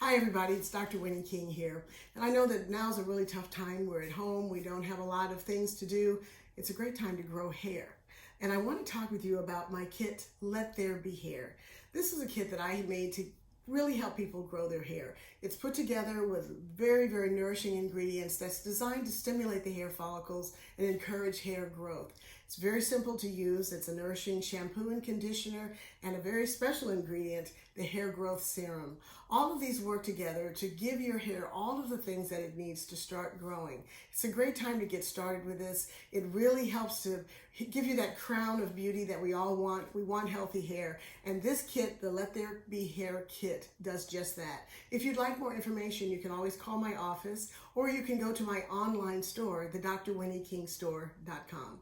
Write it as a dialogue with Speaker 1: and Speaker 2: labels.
Speaker 1: Hi everybody, it's Dr. Winnie King here. And I know that now's a really tough time. We're at home, we don't have a lot of things to do. It's a great time to grow hair. And I want to talk with you about my kit, Let There Be Hair. This is a kit that I made to really help people grow their hair. It's put together with very nourishing ingredients that's designed to stimulate the hair follicles and encourage hair growth. It's very simple to use. It's a nourishing shampoo and conditioner and a very special ingredient, the hair growth serum. All of these work together to give your hair all of the things that it needs to start growing. It's a great time to get started with this. It really helps to give you that crown of beauty that we all want. We want healthy hair. And this kit, the Let There Be Hair kit, does just that. If you'd like more information, you can always call my office or you can go to my online store, the drwinniekingstore.com.